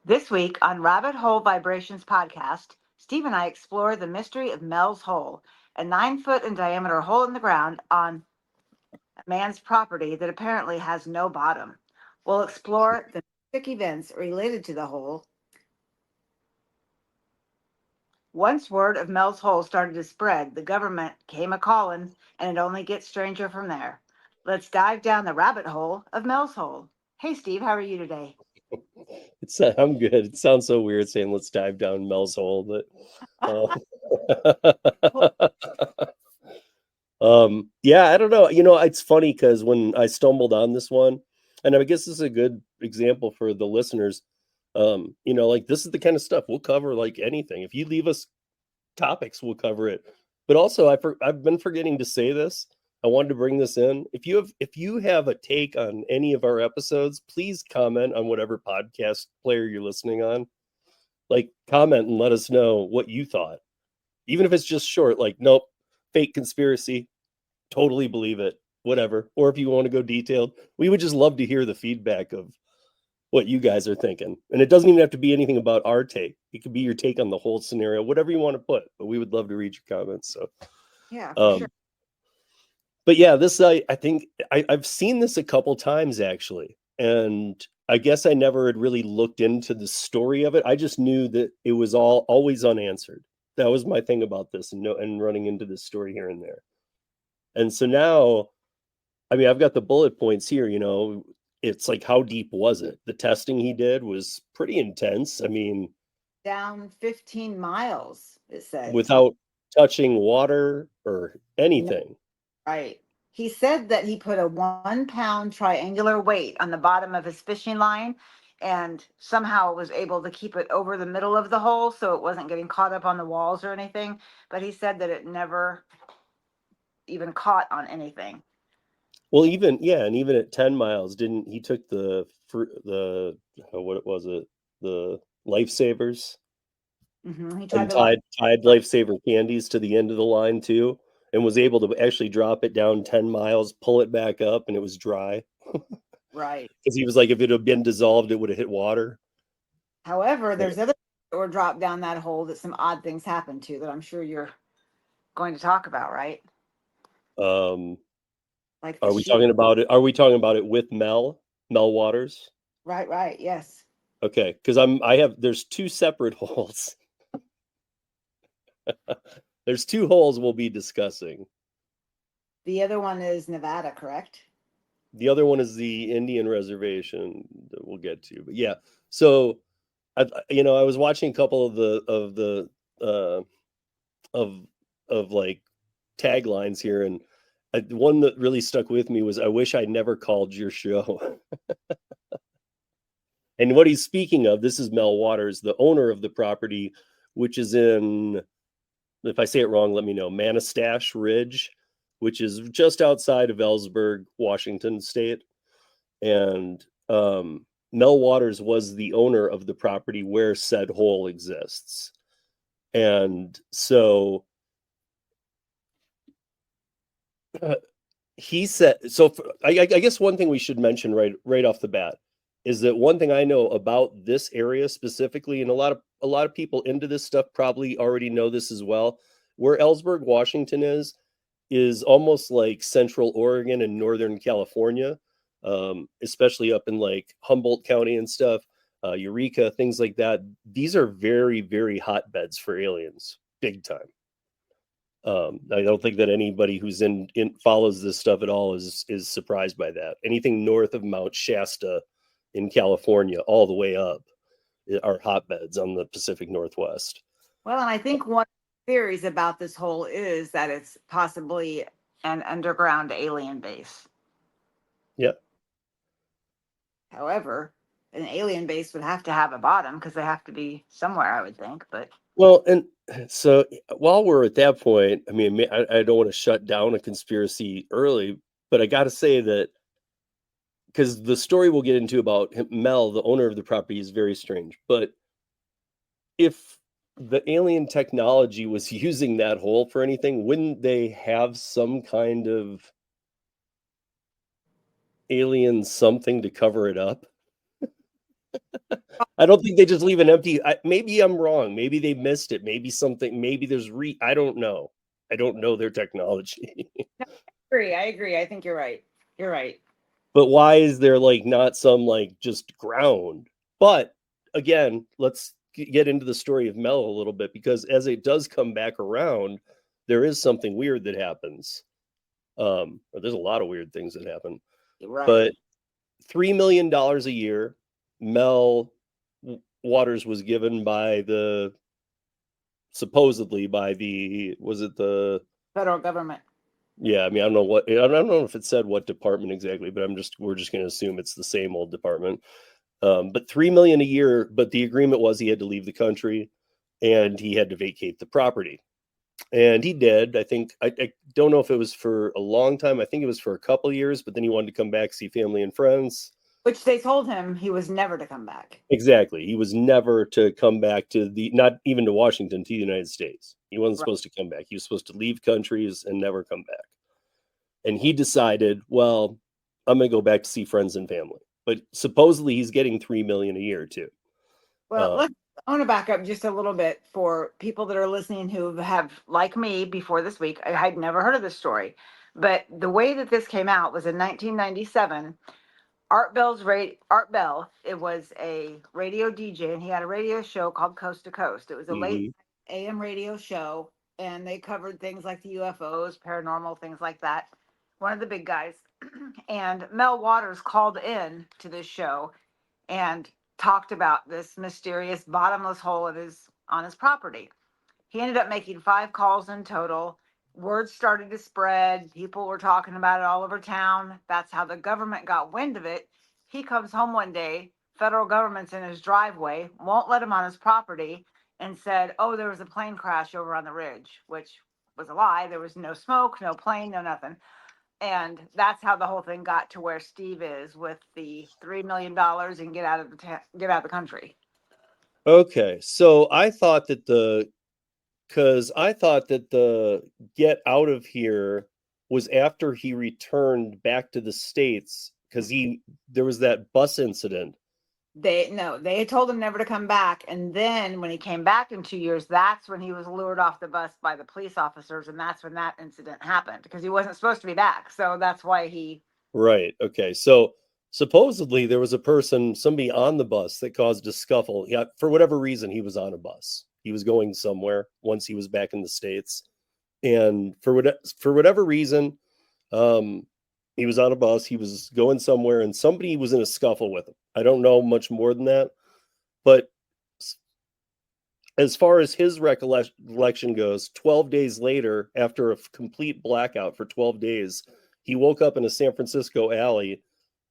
This week on Rabbit Hole Vibrations podcast, Steve and I explore the mystery of Mel's Hole, a 9 foot in diameter hole in the ground on a man's property that apparently has no bottom. We'll explore the mystic events related to the hole. Once word of Mel's Hole started to spread, the government came a calling, and it only gets stranger from there. Let's dive down the rabbit hole of Mel's Hole. Hey, Steve, how are you today? I'm good. It sounds so weird saying let's dive down Mel's hole, but Well, yeah, I don't know. It's funny because when I stumbled on this one, and I guess this is a good example for the listeners. Like this is the kind of stuff we'll cover like anything. If you leave us topics, we'll cover it. But also, I've been forgetting to say this. I wanted to bring this in. If you have a take on any of our episodes, please comment on whatever podcast player you're listening on. Like comment and let us know what you thought. Even if it's just short, like nope, fake conspiracy, totally believe it, whatever. Or if you want to go detailed, we would just love to hear the feedback of what you guys are thinking. And it doesn't even have to be anything about our take. It could be your take on the whole scenario, whatever you want to put. But we would love to read your comments. So, yeah, for sure. um, but yeah, this I think I've seen this a couple times actually, and I guess I never had really looked into the story of it. I just knew that it was all always unanswered. That was my thing about this, and running into this story here and there. And so now, I mean, I've got the bullet points here. It's like how deep was it? The testing he did was pretty intense. I mean, Down 15 miles, it said. without touching water or No, anything. right. He said that he put a 1 pound triangular weight on the bottom of his fishing line and somehow was able to keep it over the middle of the hole so it wasn't getting caught up on the walls or anything. But he said that it never even caught on anything. Well, even yeah, and even at 10 miles, didn't he took the what was it, the lifesavers, He tried and to line tied it up. lifesaver candies to the end of the line too, and was able to actually drop it down 10 miles, pull it back up, and it was dry. Right. Because he was like, if it had been dissolved, it would have hit water. However, Yeah. there's other that were dropped down that hole that some odd things happened to that I'm sure you're going to talk about, right? Um, Like the are we sheep. talking about it? Are we talking about it with Mel Waters? Right, right. Yes. Okay, because there's two separate holes. There's two holes we'll be discussing. The other one is Nevada, correct? The other one is the Indian reservation that we'll get to. But yeah, so I was watching a couple uh of of like taglines here, and one that really stuck with me was, "I wish I never called your show." And what he's speaking of, this is Mel Waters, the owner of the property, which is in, if I say it wrong, let me know, Manistash Ridge, which is just outside of Ellsberg, Washington State. And Mel Waters was the owner of the property where said hole exists. And so uh, he said, so I guess one thing we should mention right off the bat is that one thing I know about this area specifically, and a lot of people into this stuff probably already know this as well, where Ellsberg, Washington is almost like Central Oregon and Northern California, especially up in like Humboldt County and stuff, Eureka, things like that. These are very, very hotbeds for aliens, big time. I don't think that anybody who's in follows this stuff at all is surprised by that. Anything north of Mount Shasta in California, all the way up, are hotbeds on the Pacific Northwest. Well, and I think one of the theories about this hole is that it's possibly an underground alien base. Yeah. However, an alien base would have to have a bottom because they have to be somewhere, I would think. But Well, and so while we're at that point, I mean, I don't want to shut down a conspiracy early, but I got to say that because the story we'll get into about Mel, the owner of the property, is very strange. But if the alien technology was using that hole for anything, wouldn't they have some kind of alien something to cover it up? I don't think they just leave an empty. Maybe I'm wrong. Maybe they missed it. Maybe something. Maybe there's I don't know. I don't know their technology. Agree. I agree. I think you're right. You're right. But why is there like not some like just ground? But again, let's get into the story of Mel a little bit because as it does come back around, there is something weird that happens. Or there's a lot of weird things that happen. You're right. But $3 million a year, Mel Waters was given by the supposedly by the was it the Federal government. yeah, I mean, I don't know if it said what department exactly, but we're just going to assume it's the same old department. But 3 million a year. But the agreement was he had to leave the country, and he had to vacate the property, and he did. I think I don't know if it was for a long time. I think it was for a couple of years, but then he wanted to come back, see family and friends. Which they told him he was never to come back. Exactly, he was never to come back to not even to Washington, to the United States. He wasn't Right. supposed to come back. He was supposed to leave countries and never come back. And he decided, well, I'm going to go back to see friends and family. But supposedly he's getting 3 million a year too. Well, Um, I want to back up just a little bit for people that are listening who have, like me, before this week. I had never heard of this story, but the way that this came out was in 1997. Art Bell. It was a radio DJ, and he had a radio show called Coast to Coast. It was a late mhm. AM radio show, and they covered things like the UFOs, paranormal things like that. One of the big guys, and Mel Waters called in to this show and talked about this mysterious bottomless hole on his property. He ended up making 5 calls in total. Words started to spread. People were talking about it all over town. That's how the government got wind of it. He comes home one day, federal government's in his driveway, won't let him on his property, and said, "Oh, there was a plane crash over on the ridge," which was a lie. There was no smoke, no plane, no nothing. And that's how the whole thing got to where Steve is with the $3 million and get out of the country. Okay, so I thought that the get out of here was after he returned back to the States because there was that bus incident. They no, they had told him never to come back, and then when he came back in 2 years, that's when he was lured off the bus by the police officers, and that's when that incident happened because he wasn't supposed to be back. So that's why he. Right. Okay. So supposedly there was somebody on the bus that caused a scuffle. Yeah, for whatever reason, he was on a bus. He was going somewhere once he was back in the States. And for whatever reason, um, he was on a bus. He was going somewhere, and somebody was in a scuffle with him. I don't know much more than that, but as far as his recollection goes, 12 days later, after a complete blackout for 12 days, he woke up in a San Francisco alley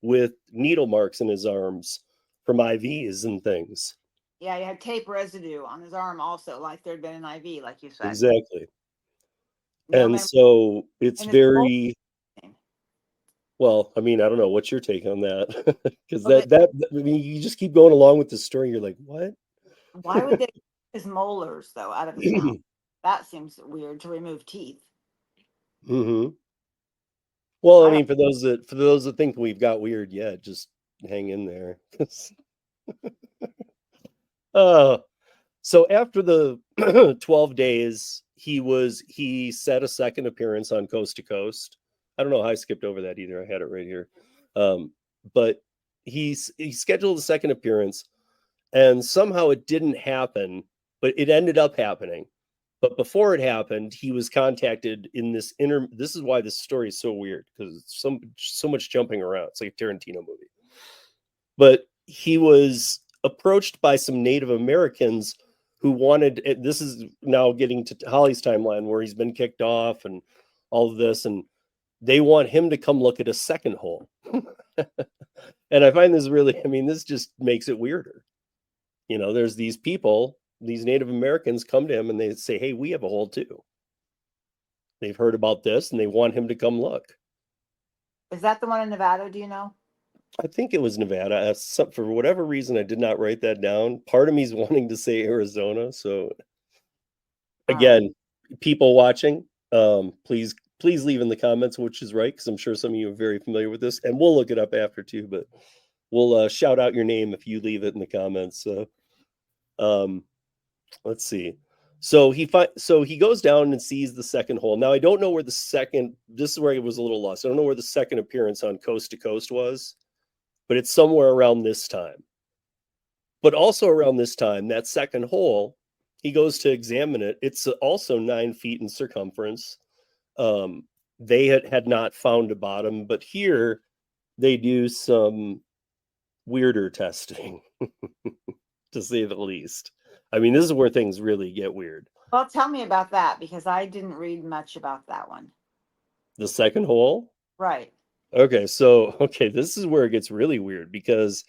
with needle marks in his arms from IVs and things. Yeah, he had tape residue on his arm also, like there'd been an IV, like you said. Exactly. No And memory. so it's And his whole very thing. well, I mean, I don't know what's your take on that because Well, I mean, you just keep going along with the story. You're like, what? why would they take his molars though out of his mouth? That seems weird to remove teeth. hmm Well, I I don't. mean, for those that think we've got weird, yeah, just hang in there. uh, so after the 12 days, he set a second appearance on Coast to Coast. I don't know how I skipped over that either. I had it right here. Um, but he scheduled a second appearance, and somehow it didn't happen, but it ended up happening. But before it happened, he was contacted in this inter. This is why this story is so weird because it's so much jumping around. It's like a Tarantino movie. But he was approached by some Native Americans who wanted. This is now getting to Holly's timeline where he's been kicked off and all of this, and they want him to come look at a second hole. And I find this really. I mean, this just makes it weirder. There's these people, these Native Americans come to him and they say, "Hey, we have a hole too." They've heard about this and they want him to come look. Is that the one in Nevada? Do you know? I think it was Nevada. For whatever reason, I did not write that down. Part of me is wanting to say Arizona. So All right. again, people watching, please leave in the comments which is right because I'm sure some of you are very familiar with this, and we'll look it up after too. But we'll shout out your name if you leave it in the comments. So um, let's see. So he goes down and sees the second hole. Now I don't know where the second. This is where he was a little lost. I don't know where the second appearance on Coast to Coast was, but it's somewhere around this time. But also around this time, that second hole, he goes to examine it. It's also 9 feet in circumference. They had not found a bottom, but here they do some weirder testing, to say the least. I mean, this is where things really get weird. Well, tell me about that because I didn't read much about that one. The second hole? Right. Okay, this is where it gets really weird because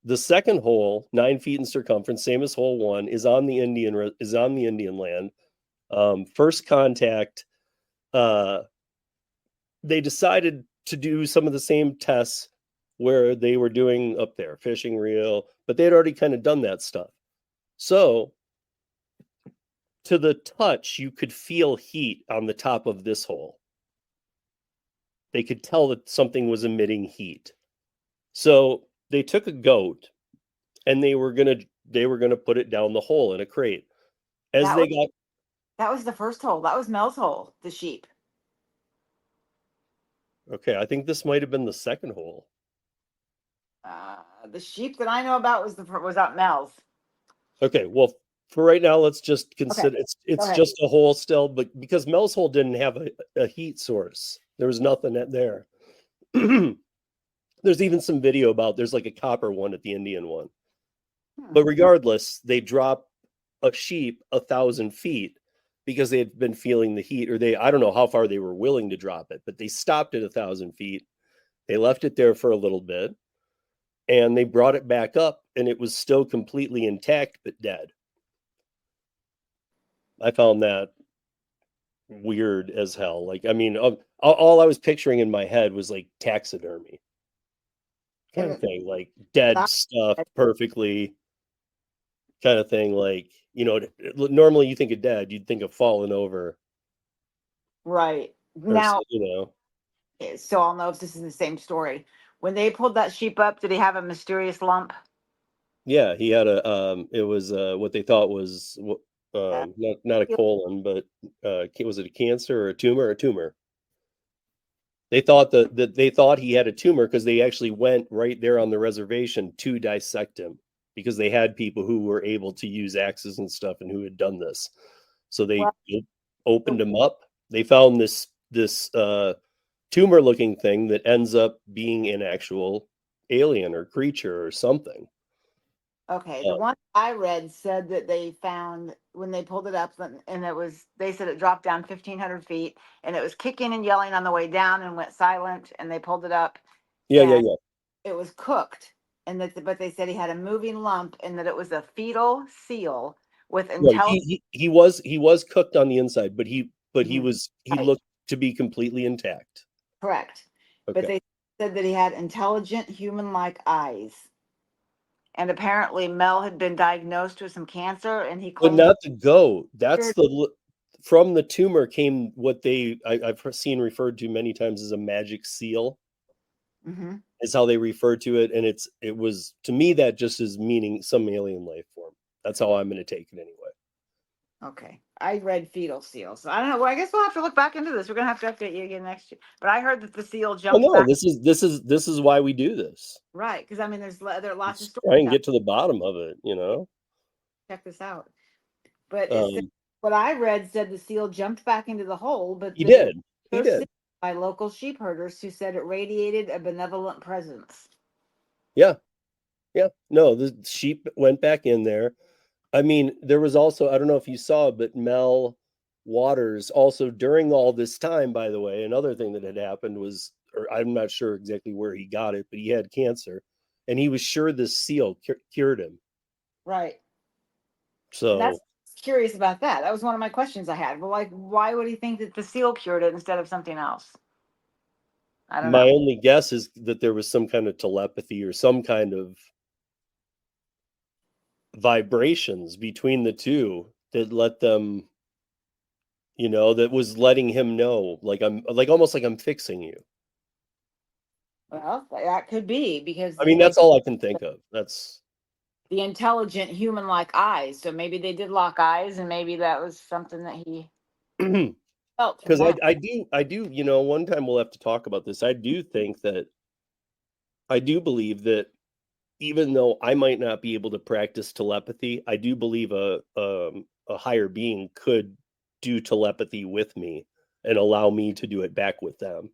the second hole, 9 feet in circumference, same as hole one, is on the Indian land. First contact, uh, they decided to do some of the same tests where they were doing up there, fishing reel, but they had already kind of done that stuff. So to the touch, you could feel heat on the top of this hole. They could tell that something was emitting heat. So they took a goat and they were gonna put it down the hole in a crate. As That they was got that was the first hole. That was Mel's hole, the sheep. okay, I think this might have been the second hole. The sheep that I know about was out Mel's. Okay, well, for right now, let's just Okay, consider go it's ahead. just a hole still, but because Mel's hole didn't have a heat source, there was nothing there. There's even some video about there's like a copper one at the Indian one. But regardless, they drop a sheep 1,000 feet because they had been feeling the heat, or I don't know how far they were willing to drop it, but they stopped at 1,000 feet. They left it there for a little bit and they brought it back up and it was still completely intact but dead. I found that weird as hell. Like, I mean, all I was picturing in my head was like taxidermy kind of thing, like dead stuff perfectly kind of thing. Like, normally you think of dead, you'd think of falling over. Right. Or, Now, so I'll know if this is the same story. When they pulled that sheep up, did he have a mysterious lump? yeah, he had it was what they thought was Uh, not a colon, but was it a cancer or a tumor? A tumor. They thought that they thought he had a tumor because they actually went right there on the reservation to dissect him because they had people who were able to use axes and stuff and who had done this. So they well, opened him up. They found this tumor looking thing that ends up being an actual alien or creature or something. okay, the one I read said that they found when they pulled it up, and they said it dropped down 1,500 feet, and it was kicking and yelling on the way down and went silent, and they pulled it up, and Yeah. it was cooked, but they said he had a moving lump, and that it was a fetal seal with Right. intelligence. He was cooked on the inside, but he Right, looked to be completely intact. correct. But Okay. they said that he had intelligent human-like eyes. And apparently Mel had been diagnosed with some cancer, and he But claimed not the goat. to. From the tumor came what I've seen referred to many times as a magic seal. Mm-hmm. Is how they refer to it, and it was to me that just is meaning some alien life form. That's how I'm going to take it anyway. Okay, I read fetal seal, so I don't know. Well, I guess we'll have to look back into this. We're gonna have to update you again next year. But I heard that the seal Well, jumped no, back. this is why we do this. Right, because I mean, there are lots of Let's try stories and out. get to the bottom of it. Check this out. But Um, what I read said the seal jumped back into the hole, but he that it was did. He first did. seen by local sheep herders who said it radiated a benevolent presence. Yeah. Yeah. No, the sheep went back in there. I mean, there was also, I don't know if you saw, but Mel Waters also during all this time, by the way, another thing that had happened was, or I'm not sure exactly where he got it, but he had cancer and he was sure this seal cured him. Right. And that's So curious about that. That was one of my questions I had. Well, like, why would he think that the seal cured it instead of something else? I don't my know. only guess is that there was some kind of telepathy or some kind of vibrations between the two that let them, that was letting him know, like I'm like almost like I'm fixing you. Well, that could be because I mean, they that's all I can think of. That's the intelligent human-like eyes. So maybe they did lock eyes, and maybe that was something that he because felt from them. I do, one time we'll have to talk about this. I do believe that even though I might not be able to practice telepathy, I do believe a higher being could do telepathy with me and allow me to do it back with them.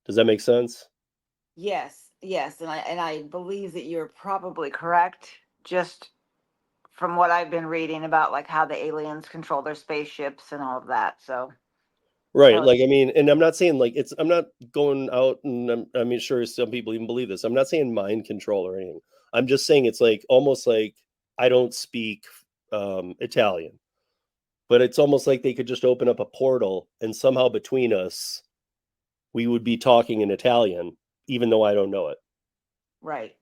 Does that make sense? Yes, yes, and I believe that you're probably correct. Just from what I've been reading about, like how the aliens control their spaceships and all of that. So, Right. so Like, I mean, and I'm not saying like I'm not going out and I mean, sure, some people even believe this. I'm not saying mind control or anything. I'm just saying it's like almost like I don't speak Italian, but it's almost like they could just open up a portal and somehow between us, we would be talking in Italian, even though I don't know it. right.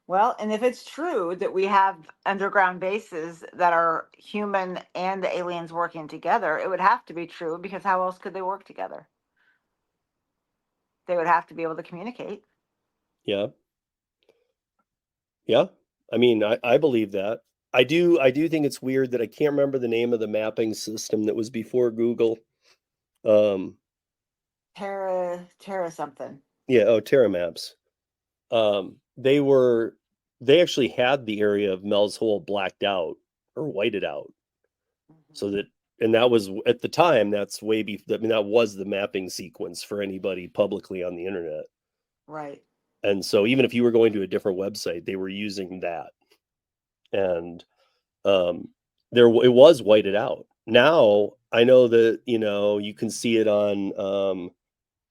Well, and if it's true that we have underground bases that are human and the aliens working together, it would have to be true because how else could they work together? They would have to be able to communicate. Yeah. Yeah. I mean, I believe that. I do think it's weird that I can't remember the name of the mapping system that was before Google. Um, Terra something. yeah, oh, Terra Maps. They actually had the area of Mel's Hole blacked out or whited out so Mhm. that and that was at the time that's way before. I mean, that was the mapping sequence for anybody publicly on the internet. Right. And so even if you were going to a different website, they were using that. And there it was whited out. Now I know that you can see it on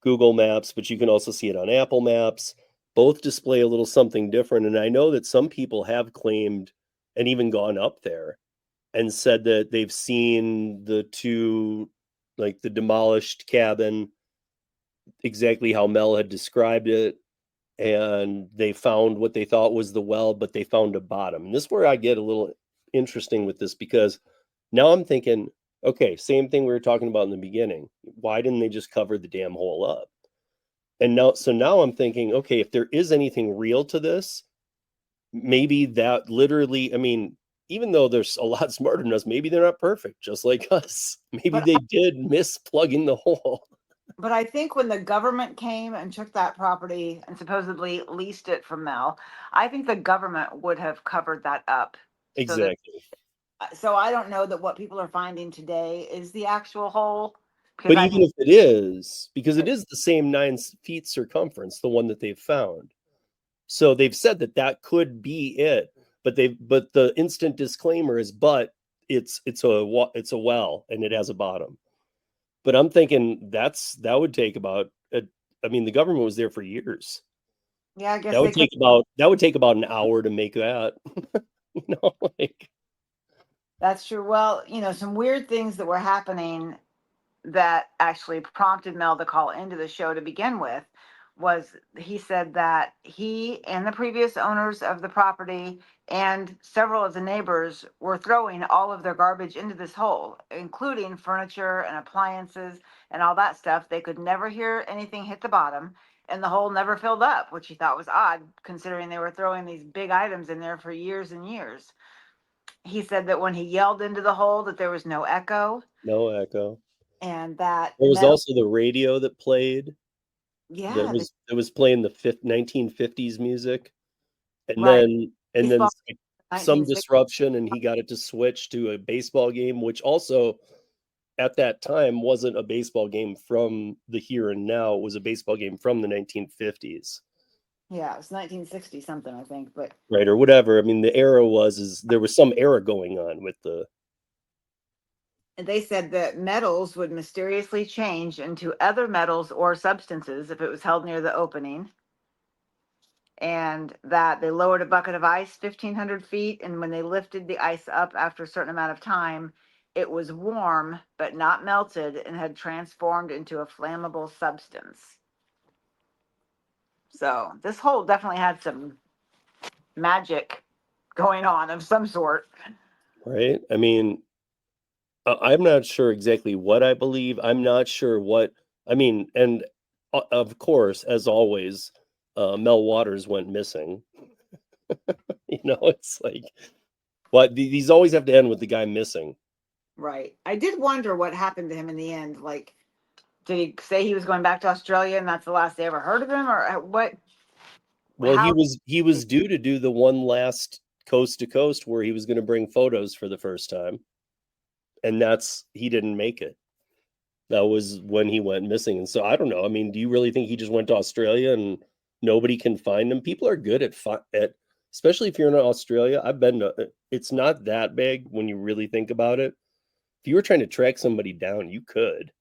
Google Maps, but you can also see it on Apple Maps. Both display a little something different, and I know that some people have claimed and even gone up there and said that they've seen the two, like the demolished cabin, exactly how Mel had described it, and they found what they thought was the well, but they found a bottom. And this is where I get a little interesting with this because now I'm thinking, okay, same thing we were talking about in the beginning. Why didn't they just cover the damn hole up? And now I'm thinking, okay, if there is anything real to this, maybe that literally, I mean, even though they're a lot smarter than us, maybe they're not perfect, just like us. Maybe But they did miss plugging the hole. but I think when the government came and took that property and supposedly leased it from Mel, I think the government would have covered that up so that Exactly. so I don't know that what people are finding today is the actual hole because But I even mean if it is, because it is the same 9 feet circumference, the one that they've found. So they've said that that could be it, but the instant disclaimer is, but it's a well and it has a bottom. But I'm thinking that would take about I mean, the government was there for years. yeah, I guess That they would could. take about an hour to make that. Like That's true. Well, some weird things that were happening that actually prompted Mel to call into the show to begin with was he said that he and the previous owners of the property and several of the neighbors were throwing all of their garbage into this hole, including furniture and appliances and all that stuff. They could never hear anything hit the bottom, and the hole never filled up, which he thought was odd considering they were throwing these big items in there for years and years. He said that when he yelled into the hole that there was no echo no echo. and that There was metal. also the radio that played that Yeah, was playing the 1950s music, and right. then Baseball some 1960. disruption, and he got it to switch to a baseball game, which also at that time wasn't a baseball game from the here and now. It was a baseball game from the 1950s, Yeah, it was 1960 something, I think. But right, or whatever. I mean, the era is there was some era going on with the they said that metals would mysteriously change into other metals or substances if it was held near the opening, and that they lowered a bucket of ice 1,500 feet, and when they lifted the ice up after a certain amount of time, it was warm but not melted and had transformed into a flammable substance. So this hole definitely had some magic going on of some sort. right. I mean, I'm not sure exactly what I believe. I'm not sure what I mean, and of course, as always, Mel Waters went missing. It's like, but these always have to end with the guy missing. Right. I did wonder what happened to him in the end. Like, did he say he was going back to Australia and that's the last they ever heard of him, or what? Well, he How? was he was due to do the one last coast to coast where he was going to bring photos for the first time, and he didn't make it. That was when he went missing. And so I don't know. I mean, do you really think he just went to Australia and nobody can find him? People are good at especially if you're in Australia. I've been to, it's not that big when you really think about it. If you were trying to track somebody down, you could.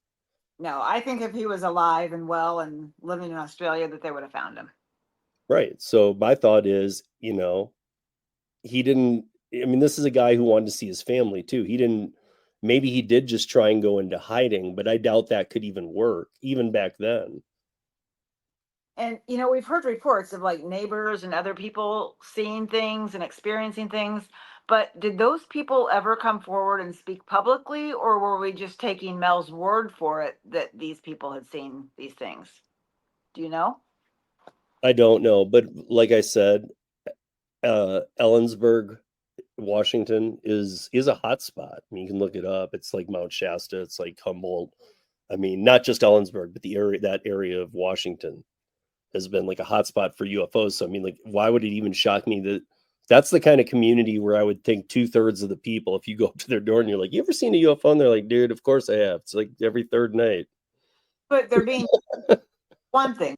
No, I think if he was alive and well and living in Australia, that they would have found him. Right. So my thought is, he didn't. I mean, this is a guy who wanted to see his family too. He didn't. Maybe he did just try and go into hiding, but I doubt that could even work, even back then. And we've heard reports of like neighbors and other people seeing things and experiencing things. But did those people ever come forward and speak publicly, or were we just taking Mel's word for it that these people had seen these things? Do you know? I don't know, but like I said, Ellensburg, Washington is a hot spot. I mean, you can look it up. It's like Mount Shasta. It's like Humboldt. I mean, not just Ellensburg, but that area of Washington has been like a hot spot for UFOs. So I mean, like, why would it even shock me that that's the kind of community where I would think 2/3 of the people, if you go up to their door and you're like, "You ever seen a UFO?" And they're like, "Dude, of course I have." It's like every third night. But there being one thing,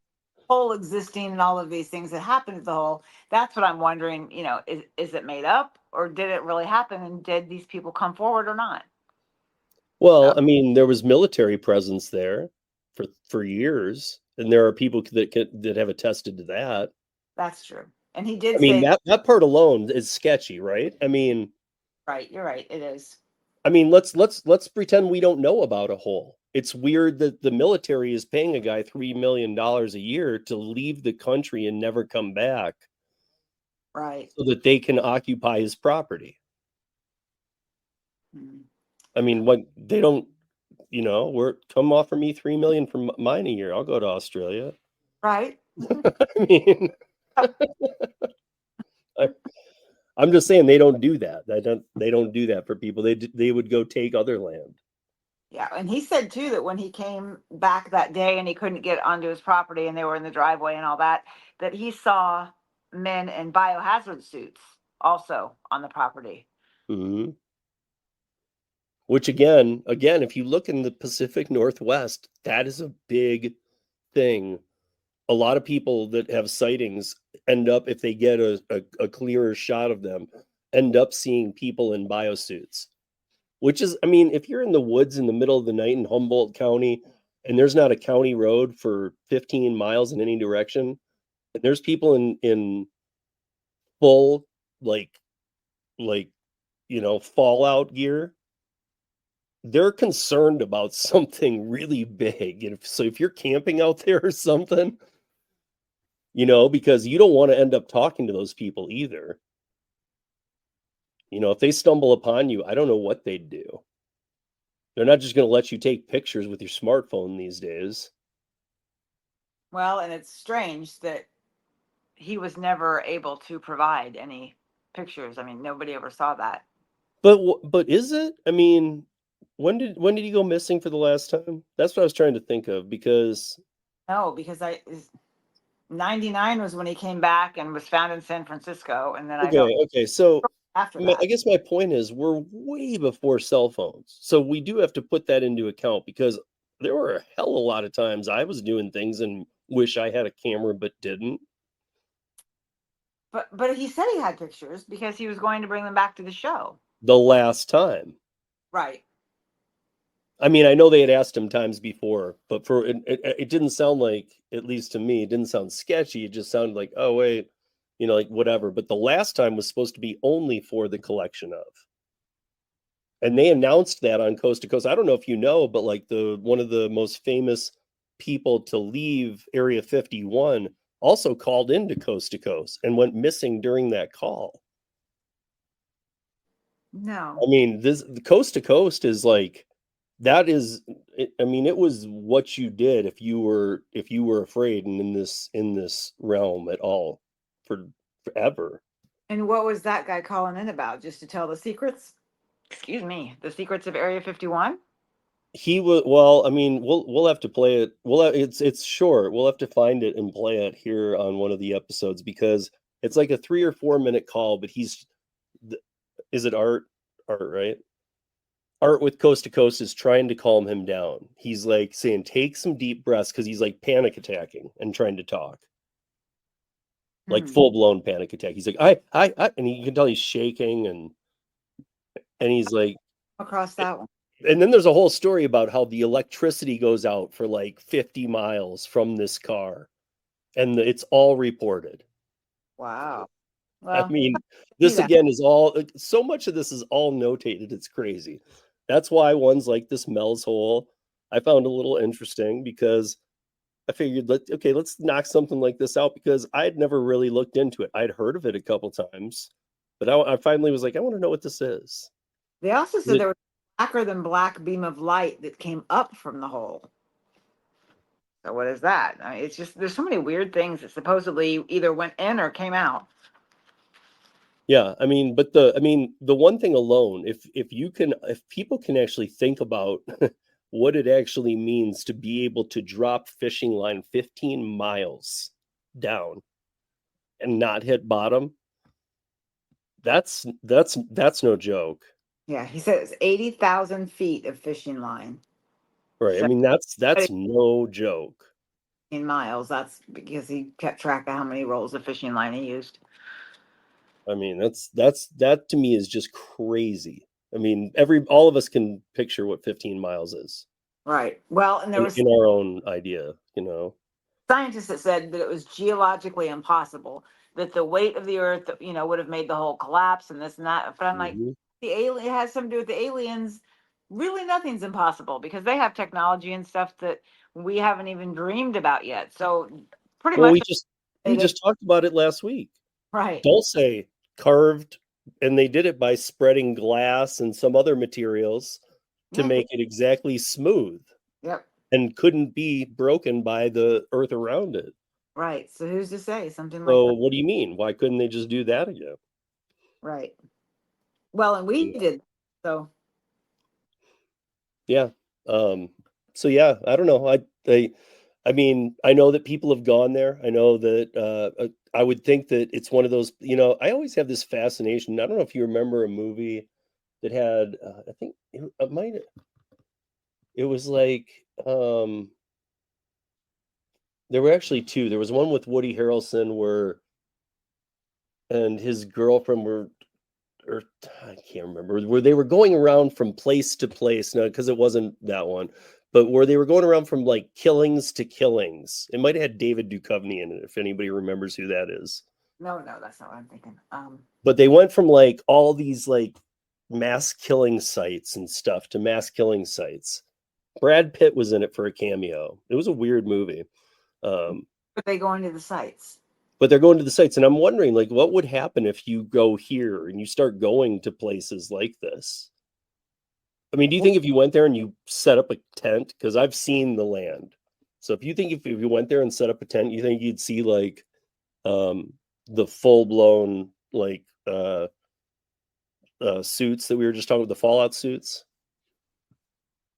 whole existing and all of these things that happened at the whole, that's what I'm wondering, is it made up or did it really happen? And did these people come forward or not? Well, So I mean, there was military presence there for years, and there are people that have attested to that. that's true. And he I did mean, say, that part alone is sketchy, right? right, you're right, it is. Let's pretend we don't know about a hole. It's weird that the military is paying a guy $3 million a year to leave the country and never come back Right. so that they can occupy his property. Mm. I mean, what they don't, we're come offer me 3 million for mine a year. I'll go to Australia. Right. I mean, I, I'm just saying they don't do that. They don't do that for people. They would go take other land. Yeah. And he said too that when he came back that day and he couldn't get onto his property and they were in the driveway and all that, that he saw men in biohazard suits also on the property. Hmm. Which again, if you look in the Pacific Northwest, that is a big thing. A lot of people that have sightings end up, if they get a clearer shot of them, end up seeing people in biosuits. Which is, I mean, if you're in the woods in the middle of the night in Humboldt County and there's not a county road for 15 miles in any direction, and there's people in full like like fallout gear, they're concerned about something really big. And so if you're camping out there or something, because you don't want to end up talking to those people either. If they stumble upon you, I don't know what they'd do. They're not just going to let you take pictures with your smartphone these days. Well, and it's strange that he was never able to provide any pictures. I mean, nobody ever saw that. But is it? I mean, when did he go missing for the last time? That's what I was trying to think of because No, because 99 was when he came back and was found in San Francisco. And then I don't okay, so after I that. guess my point is we're way before cell phones. So we do have to put that into account because there were a hell of a lot of times I was doing things and wish I had a camera but didn't. But he said he had pictures because he was going to bring them back to the show. The last time. Right. I mean, I know they had asked him times before, but it didn't sound like, at least to me, it didn't sound sketchy. It just sounded like, oh wait, like whatever. But the last time was supposed to be only for the collection of. And they announced that on Coast to Coast. I don't know if you know, but like the one of the most famous people to leave Area 51 also called into Coast to Coast and went missing during that call. No. I mean, this the Coast to Coast is like that is, I mean, it was what you did if you were afraid and in this realm at all for forever. And what was that guy calling in about? Just to tell the secrets? Excuse me, the secrets of Area 51? He was, well, I mean, we'll have to play it. It's short. We'll have to find it and play it here on one of the episodes because it's like a 3 or 4 minute call. But th- is it Art, right? Art with Coast to Coast is trying to calm him down. He's like saying, take some deep breaths because he's like panic attacking and trying to talk, like Hmm. full blown panic attack. He's like, and you can tell he's shaking and he's like, Across that one. and then there's a whole story about how the electricity goes out for like 50 miles from this car, and it's all reported. Wow. I Well, mean, see this that. again is all so much of this is all notated. It's crazy. That's why ones like this Mel's Hole I found a little interesting because I figured, let's knock something like this out because I had never really looked into it. I'd heard of it a couple times, but I finally was like, I want to know what this is. They also Is said it- there was a blacker than black beam of light that came up from the hole. So what is that? I mean, it's just there's so many weird things that supposedly either went in or came out. Yeah, I mean, the one thing alone, if people can actually think about what it actually means to be able to drop fishing line 15 miles down and not hit bottom, that's no joke. Yeah, he said it's 80,000 feet of fishing line. Right. I So mean, that's no joke. in miles, that's because he kept track of how many rolls of fishing line he used. I mean, that to me is just crazy. I mean, every all of us can picture what 15 miles is Right. Well, and there was in our own idea, you know. scientists that said that it was geologically impossible, that the weight of the earth, would have made the whole collapse and this and that. But I'm like, Mhm. the alien, it has something to do with the aliens. Really, nothing's impossible because they have technology and stuff that we haven't even dreamed about yet. So pretty Well, much we they did. just talked about it last week. Right. Dulce carved, and they did it by spreading glass and some other materials to Yeah. make it exactly smooth Yep. and couldn't be broken by the earth around it. Right. So who's to say something like So that? what do you mean? Why couldn't they just do that again? Right. Well, and we Yeah. did. So Yeah. Um, so yeah, I don't know. I mean, I know that people have gone there. I know that I would think that it's one of those, I always have this fascination. I don't know if you remember a movie that had I think it might it was like there were actually two. There was one with Woody Harrelson where and his girlfriend were or I can't remember where they were going around from place to place. No, because it wasn't that one, but where they were going around from like killings to killings. It might have had David Duchovny in it, if anybody remembers who that is. no, no, that's not what I'm thinking. But they went from like all these like mass killing sites and stuff to mass killing sites. Brad Pitt was in it for a cameo. It was a weird movie. Um, But they go into the sites. but they're going to the sites, and I'm wondering, like, what would happen if you go here and you start going to places like this? I mean, do you think if you went there and you set up a tent? Because I've seen the land. So if you think if you went there and set up a tent, you think you'd see like um the full blown like suits that we were just talking about, the Fallout suits?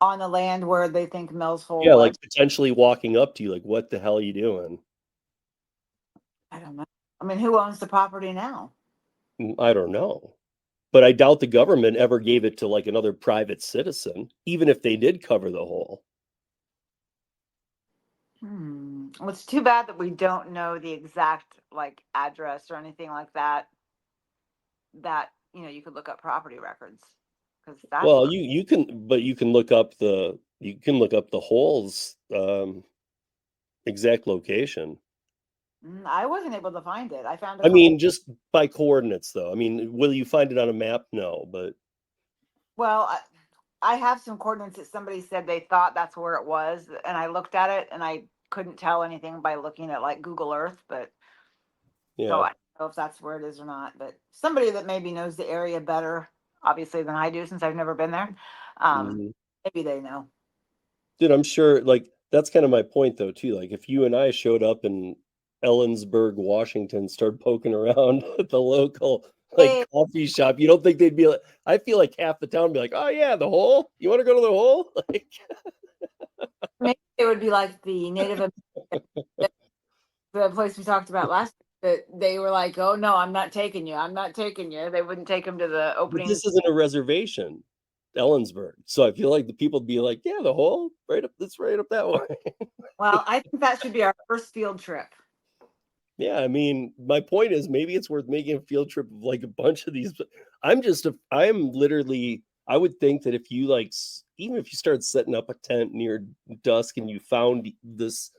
On the land where they think Mel's Hole Yeah, like was. potentially walking up to you, like, what the hell are you doing? I don't know. I mean, who owns the property now? I don't know. But I doubt the government ever gave it to like another private citizen, even if they did cover the hole. Well, it's too bad that we don't know the exact like address or anything like that. That you could look up property records because that's Well, where. you can, but you can look up the hole's exact location. I wasn't able to find it. I found a I couple. mean, just by coordinates, though. I mean, will you find it on a map? No, but Well, I have some coordinates that somebody said they thought that's where it was, and I looked at it and I couldn't tell anything by looking at like Google Earth, but so yeah. I don't know if that's where it is or not. But somebody that maybe knows the area better, obviously, than I do, since I've never been there. Um, Mhm. Maybe they know. Dude, I'm sure, like, that's kind of my point, though, too. Like, if you and I showed up in Ellensburg, Washington, started poking around at the local, like, Hey, coffee shop, you don't think they'd be like, I feel like half the town would be like, oh, yeah, the hole? You want to go to the hole? Like, maybe it would be like the Native American, the place we talked about last that they were like, "Oh no, I'm not taking you. I'm not taking you." They wouldn't take him to the but opening. this isn't a reservation, Ellensburg. So I feel like the people would be like, yeah, the hole, right up, it's right up that way. Well, I think that should be our first field trip. Yeah, I mean, my point is maybe it's worth making a field trip of like a bunch of these. I'm literally, I would think that if you like, even if you started setting up a tent near dusk and you found this,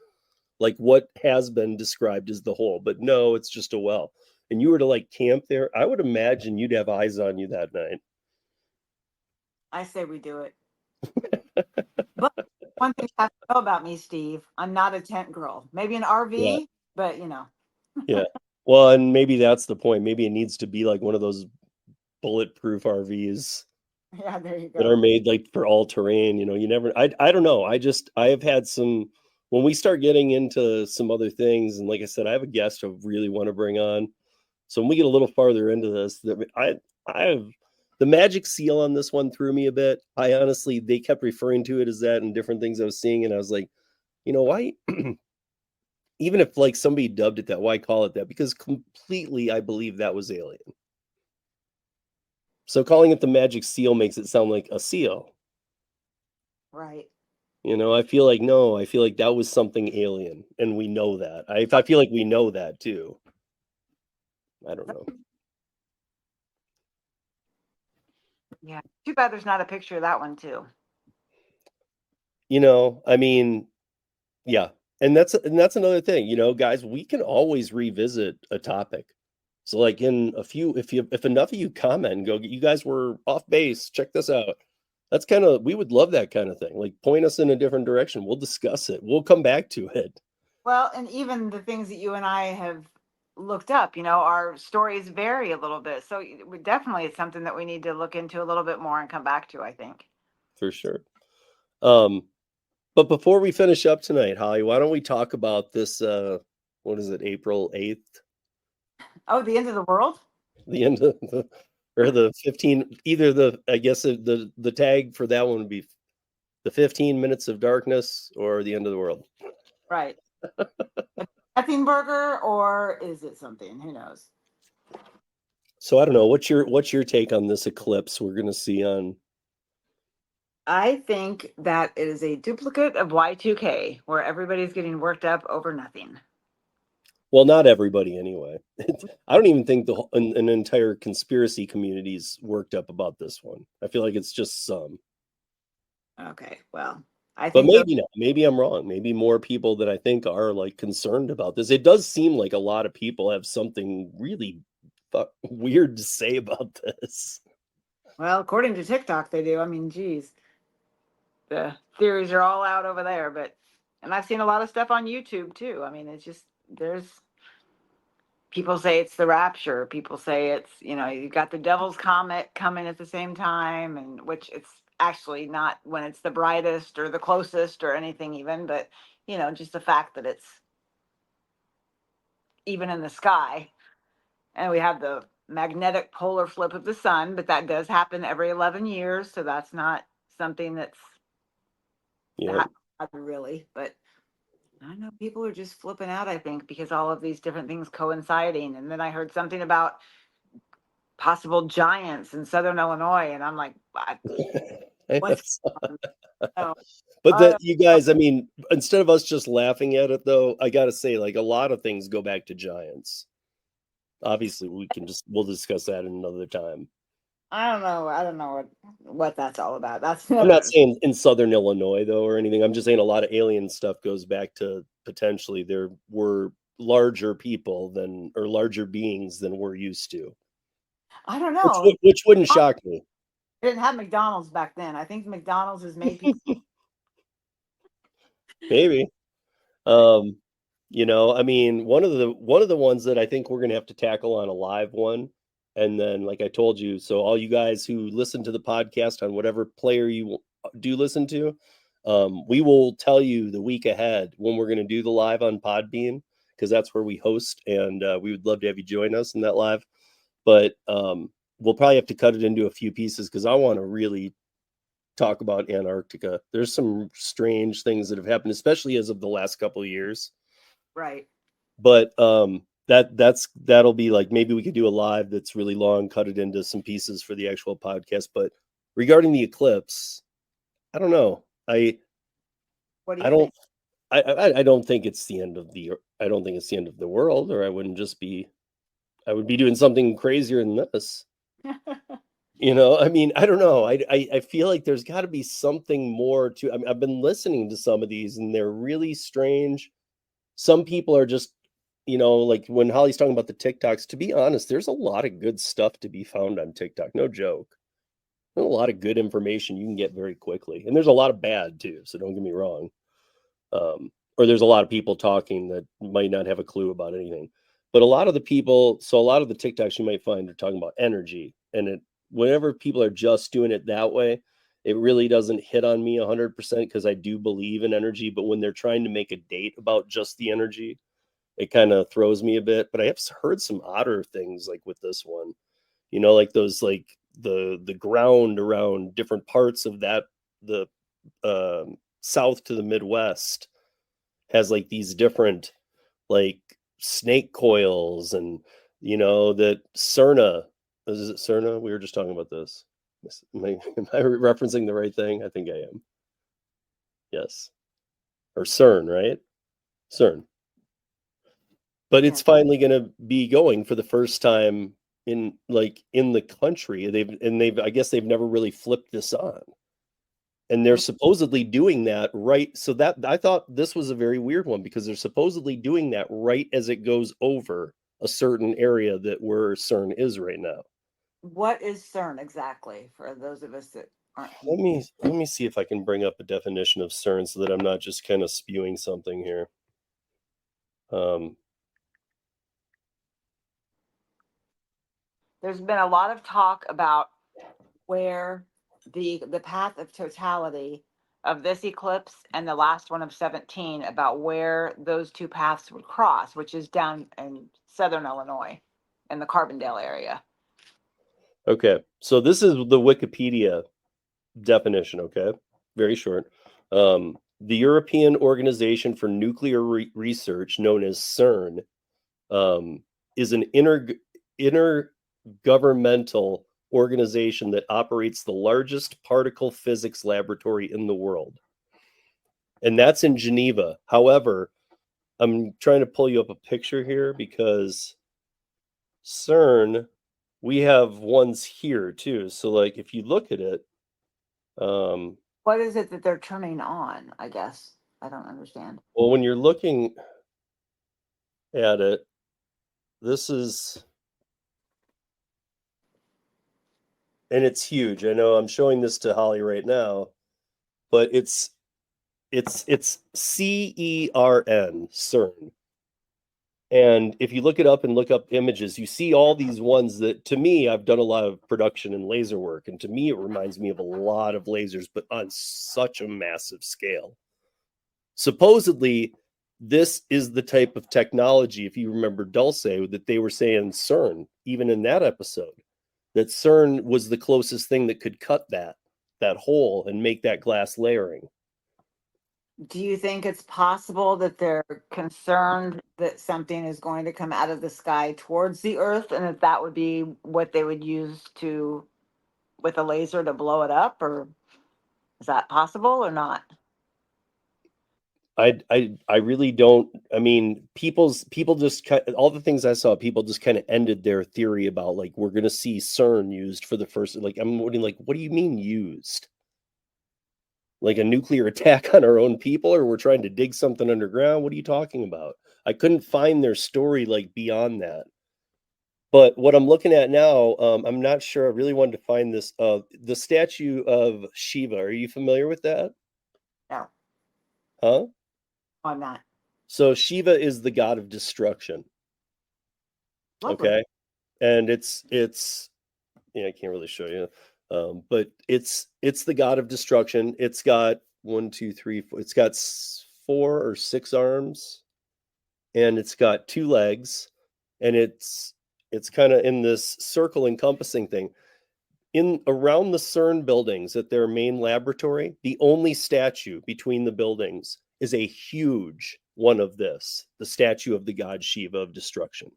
like what has been described as the hole, but no, it's just a well, and you were to like camp there, I would imagine you'd have eyes on you that night. I say we do it. But one thing you have to know about me, Steve, I'm not a tent girl. Maybe an Yeah, RV, but you know. yeah. Well, and maybe that's the point. Maybe it needs to be like one of those bulletproof RVs Yeah, there you that are go. made like for all terrain. You never. I don't know. I have had some when we start getting into some other things, and like I said, I have a guest I really want to bring on. So when we get a little farther into this, that I have the magic seal on this one threw me a bit. I honestly they kept referring to it as that and different things I was seeing, and I was like, why? Even if like somebody dubbed it that, why call it that? Because completely, I believe that was alien. So calling it the magic seal makes it sound like a seal. Right. I feel like no, I feel like that was something alien, and we know that. I feel like we know that too. I don't know. Yeah. Too bad there's not a picture of that one too. I mean, yeah. And that's another thing, guys, we can always revisit a topic. So like in a few if enough of you comment and go, you guys were off base, check this out. That's kind of we would love that kind of thing. Like point us in a different direction. We'll discuss it. We'll come back to it. Well, and even the things that you and I have looked up, our stories vary a little bit. So definitely it's something that we need to look into a little bit more and come back to, I think. For sure. Um, but before we finish up tonight, Holly, why don't we talk about this what is it, April 8th? Oh, the end of the world? The end of the or the 15 either the I guess the tag for that one would be the 15 minutes of darkness or the end of the world. Right. Nothing burger, or is it something? Who knows? So I don't know. What's your take on this eclipse we're gonna see on I think that it is a duplicate of Y2K, where everybody's getting worked up over nothing. well, not everybody anyway. I don't even think an entire conspiracy community's worked up about this one. I feel like it's just some. Okay, well, I But think those. maybe not. Maybe I'm wrong. Maybe more people that I think are like concerned about this. It does seem like a lot of people have something really weird to say about this. Well, according to TikTok, they do. I mean, geez, the theories are all out over there. But, and I've seen a lot of stuff on YouTube too. I mean, it's just there's people say it's the rapture. People say it's, you've got the devil's comet coming at the same time, and which it's actually not when it's the brightest or the closest or anything even, but just the fact that it's even in the sky. And we have the magnetic polar flip of the sun, but that does happen every 11 years. So that's not something that's Yep. that really, but I know people are just flipping out, I think, because all of these different things coinciding. And then I heard something about possible giants in southern Illinois, and I'm like, what's Yes. going on? But Oh, that you guys, I mean, instead of us just laughing at it though, I gotta say, like a lot of things go back to giants. Obviously, we'll discuss that in another time. I don't know. I don't know what that's all about. That's I'm not never. saying in Southern Illinois though or anything. I'm just saying a lot of alien stuff goes back to potentially there were larger people than or larger beings than we're used to, I don't which know. which wouldn't shock me. They didn't have McDonald's back then. I think McDonald's has made people. Maybe. Um, I mean, one of the ones that I think we're gonna have to tackle on a live one, and then like I told you, so all you guys who listen to the podcast on whatever player you do listen to. We will tell you the week ahead when we're going to do the live on Podbean, because that's where we host, and we would love to have you join us in that live. But we'll probably have to cut it into a few pieces because I want to really talk about Antarctica. There's some strange things that have happened, especially as of the last couple of years. Right. But that'll be like, maybe we could do a live that's really long, cut it into some pieces for the actual podcast. But regarding the eclipse, I don't know. What do I you don't think? I don't think it's the end of the I don't think it's the end of the world, or I would be doing something crazier than this. I mean, I don't know. I feel like there's got to be something more to. I mean, I've been listening to some of these, and they're really strange. Some people are just, like when Holly's talking about the TikToks. To be honest, there's a lot of good stuff to be found on TikTok. No joke. There's a lot of good information you can get very quickly, and there's a lot of bad too. So don't get me wrong. Or there's a lot of people talking that might not have a clue about anything. But a lot of the TikToks you might find are talking about energy, and whenever people are just doing it that way, it really doesn't hit on me 100% because I do believe in energy. But when they're trying to make a date about just the energy, it kind of throws me a bit. But I have heard some odder things like with this one, like those, like the ground around different parts of the south to the Midwest has like these different like snake coils, and that Cerna, is it Cerna? We were just talking about this. Am I referencing the right thing? I think I am. Yes. Or CERN, right? CERN. But Yeah. it's finally going to be going for the first time in the country. I guess they've never really flipped this on. And they're supposedly doing that right. So that I thought this was a very weird one because they're supposedly doing that right as it goes over a certain area that where CERN is right now. What is CERN exactly for those of us that aren't Let me see if I can bring up a definition of CERN so that I'm not just kind of spewing something here. Um, There's been a lot of talk about where the path of totality of this eclipse and the last one of 17, about where those two paths would cross, which is down in southern Illinois in the Carbondale area. okay, so this is the Wikipedia definition. Okay, very short. The European Organization for Nuclear Research, known as CERN, is an intergovernmental organization that operates the largest particle physics laboratory in the world. And that's in Geneva. However, I'm trying to pull you up a picture here because CERN, we have ones here too. So, like, if you look at it, What is it that they're turning on? I guess I don't understand. well, when you're looking at it, this is, and it's huge. I know I'm showing this to Holly right now, but it's CERN, CERN. And if you look it up and look up images, you see all these ones that, to me, I've done a lot of production and laser work, and to me, it reminds me of a lot of lasers, but on such a massive scale. Supposedly, this is the type of technology, if you remember Dulce, that they were saying CERN, even in that episode, that CERN was the closest thing that could cut that hole and make that glass layering. Do you think it's possible that they're concerned that something is going to come out of the sky towards the earth and that would be what they would use with a laser to blow it up? Or is that possible or not? I really don't. I mean, people just all the things I saw, people just kind of ended their theory about like we're gonna see CERN used for the first. Like I'm wondering, like, what do you mean used? Like a nuclear attack on our own people, or we're trying to dig something underground? What are you talking about? I couldn't find their story like beyond that. But what I'm looking at now, I'm not sure. I really wanted to find this. The statue of Shiva. Are you familiar with that? No, Huh? I'm not. So Shiva is the god of destruction. Lovely. Okay, and it's yeah, I can't really show you. But it's the god of destruction. It's got one, two, three, four. It's got 4 or 6 arms, and it's got 2 legs, and it's kind of in this circle encompassing thing. In around the CERN buildings at their main laboratory, the only statue between the buildings is a huge one of this, the statue of the god Shiva of destruction.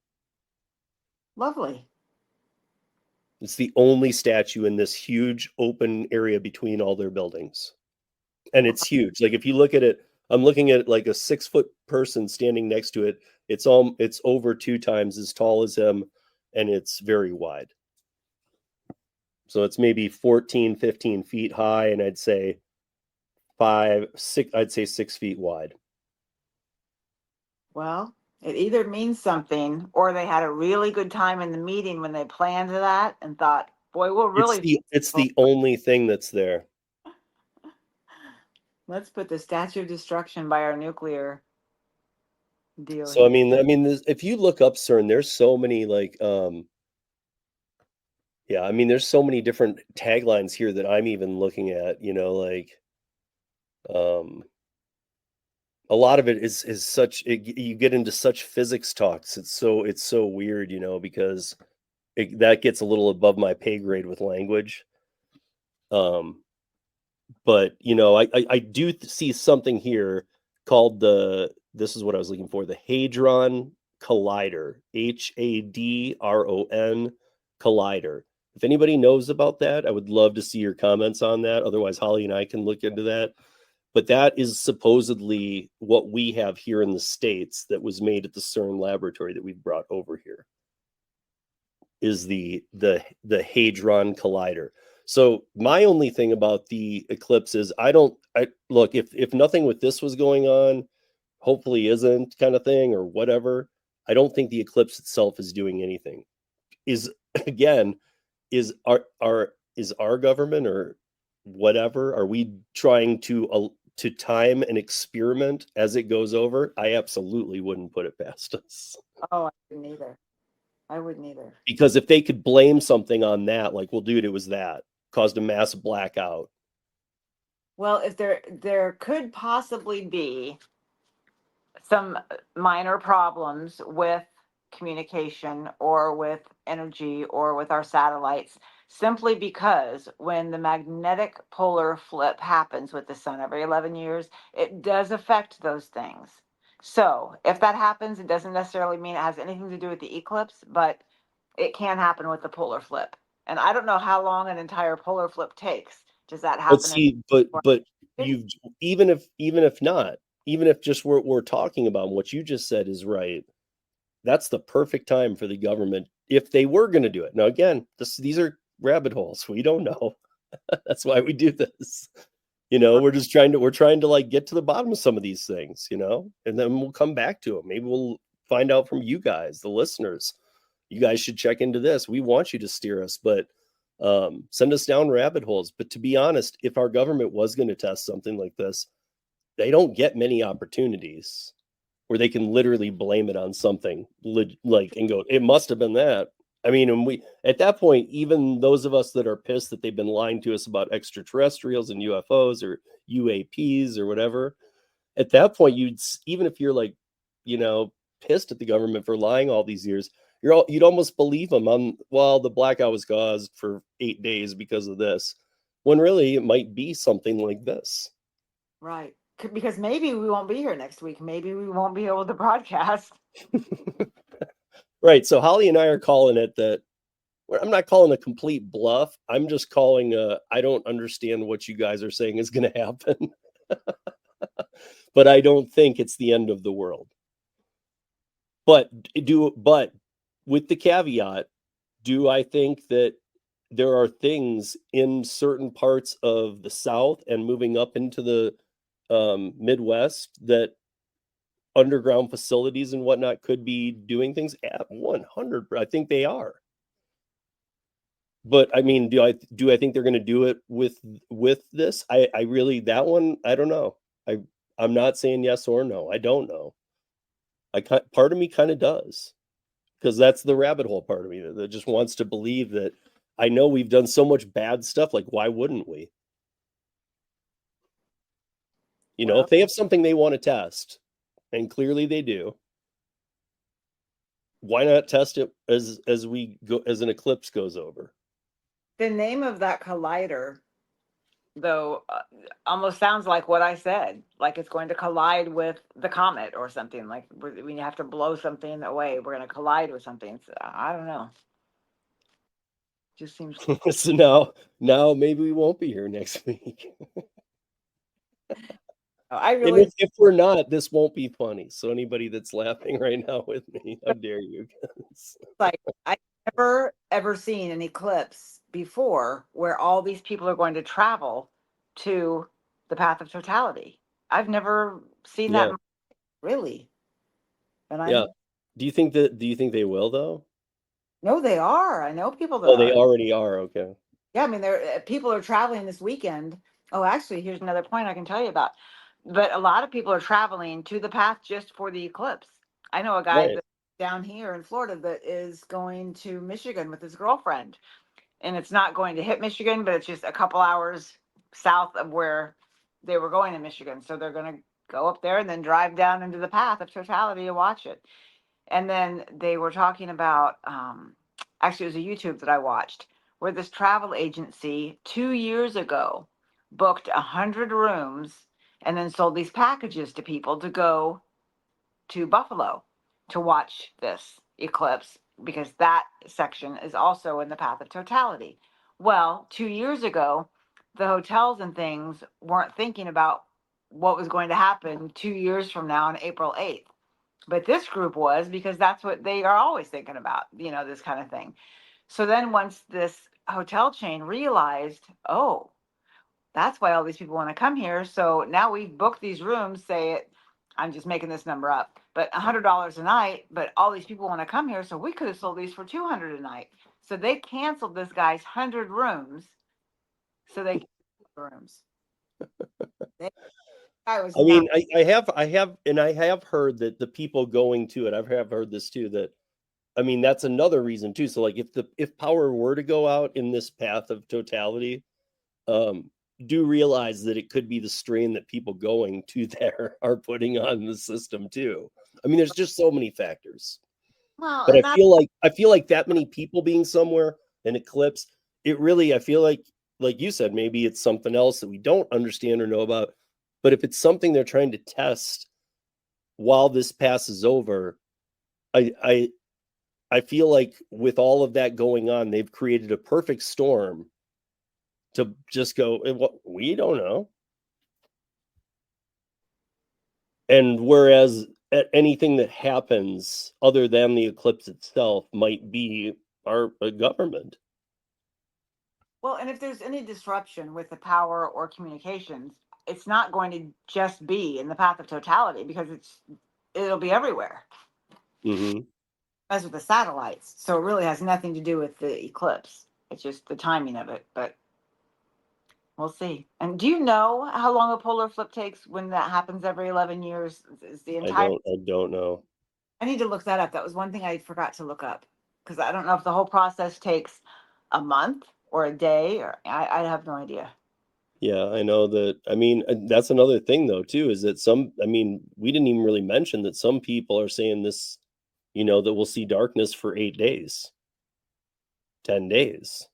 Lovely. It's the only statue in this huge open area between all their buildings. And it's huge. Like if you look at it, I'm looking at like a 6-foot person standing next to it. It's over 2 times as tall as him, and it's very wide. So it's maybe 14, 15 feet high, and I'd say 6 feet wide. Well, it either means something or they had a really good time in the meeting when they planned that and thought, boy, we'll really. It's the only thing that's there. Let's put the Statue of Destruction by our nuclear deal. So I mean, if you look up CERN, there's so many yeah, I mean, there's so many different taglines here that I'm even looking at. Um, a lot of it is you get into such physics talks. It's so weird, because that gets a little above my pay grade with language. But I do see something here called this is what I was looking for, the Hadron Collider, Hadron Collider. If anybody knows about that, I would love to see your comments on that. Otherwise, Holly and I can look into that. But that is supposedly what we have here in the States that was made at the CERN laboratory that we've brought over here, is the Hadron Collider. So my only thing about the eclipse is I look, if nothing with this was going on, hopefully isn't kind of thing or whatever, I don't think the eclipse itself is doing anything. Again, is our government or whatever, are we trying to time an experiment as it goes over? I absolutely wouldn't put it past us. Oh, I wouldn't either. Because if they could blame something on that, like, well, dude, it was that caused a mass blackout. Well, if there could possibly be some minor problems with communication or with energy or with our satellites, simply because when the magnetic polar flip happens with the sun every 11 years, it does affect those things. So if that happens, it doesn't necessarily mean it has anything to do with the eclipse, but it can happen with the polar flip. And I don't know how long an entire polar flip takes. Does that happen? But see, but you've even if not, even if just what we're talking about and what you just said is right, that's the perfect time for the government if they were going to do it. Now, again, these are rabbit holes. We don't know. That's why we do this. We're trying to like get to the bottom of some of these things, and then we'll come back to them. Maybe we'll find out from you guys, the listeners. You guys should check into this. We want you to steer us, but send us down rabbit holes. But to be honest, if our government was going to test something like this, they don't get many opportunities where they can literally blame it on something and go, it must have been that. I mean, and we at that point, even those of us that are pissed that they've been lying to us about extraterrestrials and UFOs or UAPs or whatever, at that point, even if you're like, pissed at the government for lying all these years, you'd almost believe them the blackout was caused for 8 days because of this, when really it might be something like this. Right. Because maybe we won't be here next week. Maybe we won't be able to broadcast. Right. So Holly and I are calling it that. I'm not calling a complete bluff. I'm just calling I don't understand what you guys are saying is going to happen. But I don't think it's the end of the world. But with the caveat, do I think that there are things in certain parts of the South and moving up into the Midwest that underground facilities and whatnot could be doing things? At 100, I think they are. But I mean, do I think they're going to do it with this? I really, that one, I don't know. I'm not saying yes or no. I don't know. Part of me kind of does, because that's the rabbit hole part of me that just wants to believe that I know we've done so much bad stuff. Like, why wouldn't we? You know, Well, if they have something they want to test, and clearly they do, why not test it as we go as an eclipse goes over? the name of that collider, though, almost sounds like what I said. Like it's going to collide with the comet or something. Like we have to blow something away. We're going to collide with something. So, I don't know. Just seems. So now maybe we won't be here next week. I And really if we're not, this won't be funny. So anybody that's laughing right now with me, how dare you guys? like I never ever seen an eclipse before where all these people are going to travel to the path of totality. I've never seen that Yeah, really. And yeah. I'm Do you think they will though? no, they are. I know people that Oh, they are. already are. Okay. Yeah, I mean, there people are traveling this weekend. Oh, actually, here's another point I can tell you about. But a lot of people are traveling to the path just for the eclipse. I know a guy Right. that down here in Florida that is going to Michigan with his girlfriend, and it's not going to hit Michigan, but it's just a couple hours south of where they were going to Michigan. So they're going to go up there and then drive down into the path of totality to watch it. And then they were talking about, actually, it was a YouTube that I watched where this travel agency 2 years ago booked 100 rooms and then sold these packages to people to go to Buffalo to watch this eclipse because that section is also in the path of totality. Well, 2 years ago, the hotels and things weren't thinking about what was going to happen 2 years from now on April 8th. But this group was because that's what they are always thinking about, this kind of thing. So then once this hotel chain realized, oh, that's why all these people want to come here. So now we've booked these rooms, say it, I'm just making this number up, but $100 a night, but all these people want to come here. So we could have sold these for 200 a night. So they canceled this guy's 100 rooms so they could rooms. I was I not. mean, I have heard that the people going to it, have heard this too, that I mean, that's another reason too. So like if power were to go out in this path of totality, um, do realize that it could be the strain that people going to there are putting on the system too. I mean, there's just so many factors. Well, But and that, I feel like that many people being somewhere, an eclipse, it really I feel like you said, maybe it's something else that we don't understand or know about. But if it's something they're trying to test while this passes over, I I I feel like with all of that going on, they've created a perfect storm to just go, What we don't know. And whereas anything that happens other than the eclipse itself might be our government. well, and if there's any disruption with the power or communications, it's not going to just be in the path of totality because it'll be everywhere Hmm. as with the satellites. So it really has nothing to do with the eclipse. It's just the timing of it, but we'll see. And do you know how long a polar flip takes when that happens every 11 years? Is the entire I don't know. I need to look that up. That was one thing I forgot to look up because I don't know if the whole process takes a month or a day or I have no idea. Yeah, I know that. I mean, that's another thing though too is that I mean, we didn't even really mention that some people are saying this, that we'll see darkness for 8 days, 10 days.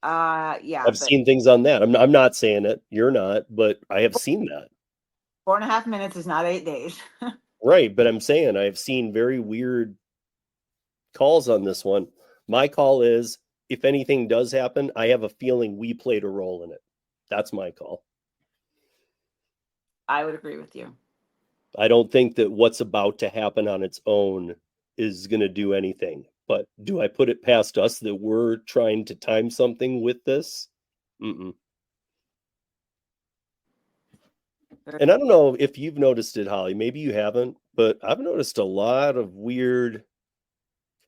Yeah, I've but seen things on that. I'm not saying it. You're not, but I have seen that. 4.5 minutes is not 8 days. Right, but I'm saying I've seen very weird calls on this one. My call is if anything does happen, I have a feeling we played a role in it. That's my call. I would agree with you. I don't think that what's about to happen on its own is going to do anything. But do I put it past us that we're trying to time something with this? Mm-mm. But And I don't know if you've noticed it, Holly. Maybe you haven't, but I've noticed a lot of weird